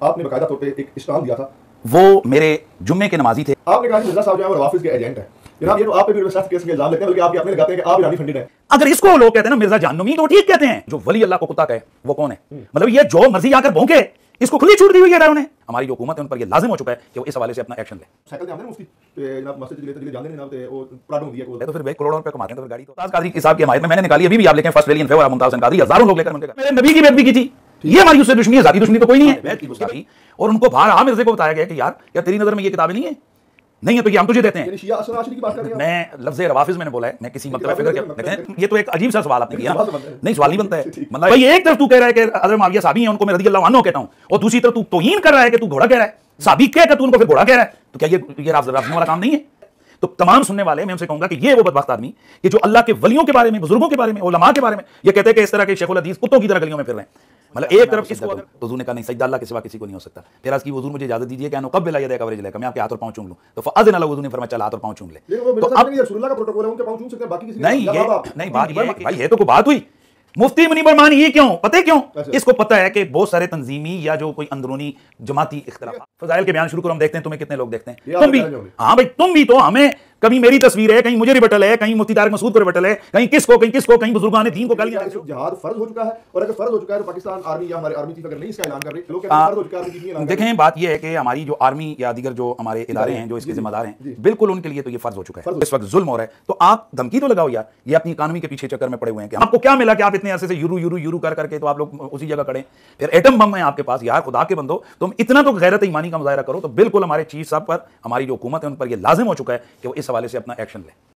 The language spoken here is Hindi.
आपने बाकायदा तौर पे एक इस्लाम दिया था, वो मेरे जुम्मे के नमाजी थे। आपने कहा कि मिर्जा साहब जो है वो रवाफिज के एजेंट है। जनाब ये तो आप पे भी सख्त केस के इल्जाम लगते हैं, बल्कि आप अपने लगाते हैं कि आप ईरानी फंडिड हैं। अगर इसको लोग कहते हैं ना मिर्जा जहन्नुमी, तो ठीक कहते हैं। जो वली अल्लाह को कुत्ता कहे वो कौन है? मतलब ये जो मर्जी आकर भौंके, इसको खुली छूट दी हुई है उन्हें। हमारी जो हुकूमत है उन पर ये लाजिम हो चुका है कि वो इस हवाले से अपना एक्शन ले। साइकिल आमदे मुफ्ती जनाब मस्जिद लेते जाने नहीं ना वो प्राडो दिया को तो फिर करोड़ों रुपए कमाते हैं, तो फिर गाड़ी तो मुमताज कादरी साहब की हमायत में मैंने निकाली। अभी भी आप लेके फर्स्ट वेली इन फेवर मुमताज हसन कादरी, हजारों लोग लेकर उनके मेरे नबी की बेइज्जती की थी। ये हमारी उससे दुश्मनी है, जाती दुश्मनी तो कोई नहीं है। और उनको बाहर मिर्जे को बताया गया कि यार तेरी नजर में ये किताबें नहीं है, नहीं है तो ये हम तुझे देते हैं। मैं लफ्ज़ रवाफिज मैंने बोला है, मैं किसी मतलब फिक्र क्या, ये तो एक अजीब सा सवाल आपने किया। नहीं सवाल नहीं बनता है। मतलब भाई एक तरफ तू कह रहा है कि हज़रत मुआविया साहबी हैं, उनको मैं रज़ियल्लाहु अन्हु कहता हूं, और दूसरी तरफ तू तौहीन कर रहा है कि तू घोड़ा कह रहा है। साहबी कह तू उनको फिर घोड़ा कह रहा है, तो क्या ये राफ़ज़ी वाला काम नहीं है? तो तमाम सुनने वाले मैं उनसे कहूंगा कि ये वो बदबख्त आदमी कि जो अल्लाह के वलियों के बारे में, बुजुर्गों के बारे में, उलमा के बारे में ये कहते हैं कि इस तरह के शेखुल हदीस कुत्तों की तरह गलियों में फिर रहे हैं। मतलब एक तरफ इसको वज़ू ने कहा नहीं, सजदा अल्लाह के सिवा किसी को नहीं हो सकता। फिर आज की हुजूर मुझे इजाजत दीजिए कि नुक़ब्बिल यदैका व रिजलैका, मैं आपके हाथ और पांव चूम लूं। तो फ़अज़िन लहू, हुजूर ने फरमाया चल हाथ और पांव चूम ले। तो अब रसूलुल्लाह का प्रोटोकॉल है, उनके पांव चूम सकते हैं, बाकी किसी नहीं, ये नहीं बात ये भाई, ये तो कोई बात हुई। मुफ्ती मुनीबर मान ये क्यों? पता है क्यों? इसको पता है कि बहुत सारे तंजीमी या जो कोई अंदरूनी जमाती इख्तिलाफ। फजाइल के बयान शुरू करो, हम देखते हैं तुम्हें कितने लोग देखते हैं। तुम भी, हाँ भाई तुम भी तो, हमें कभी मेरी तस्वीर है, कहीं मुझे रिबटल है, कहीं मुफ्ती तारिक मसूद को रिबटल है, कहीं किसको, कहीं बुजुर्गान दीन को गालियां। जिहाद फर्ज हो चुका है, और अगर फर्ज हो चुका है तो पाकिस्तान आर्मी या हमारे आर्मी चीफ अगर नहीं इसका ऐलान कर रही, लोग कहते हैं फर्ज हो चुका है। देखें बात यह है कि हमारी जो आर्मी या दीगर जो हमारे इदारे हैं जो इसके जिम्मेदार हैं, बिल्कुल उनके लिए तो ये फर्ज हो चुका है। इस वक्त जुल्म हो रहा है, तो आप धमकी तो लगाओ यार, ये अपनी इकानमी के पीछे चक्कर में पड़े हुए हैं। आपको क्या मिला कि आप इतने अरसे से यूरू कर करके तो आप लोग उसी जगह खड़े, फिर एटम बम है आपके पास। यार खुदा के बंदो, तुम इतना तो गैरत ईमानी का मुजाहिरा करो। तो बिल्कुल हमारे चीफ साहब पर, हमारी जो हुकूमत है उन पर यह लाजिम हो चुका है कि वो इस हवाले से अपना एक्शन ले।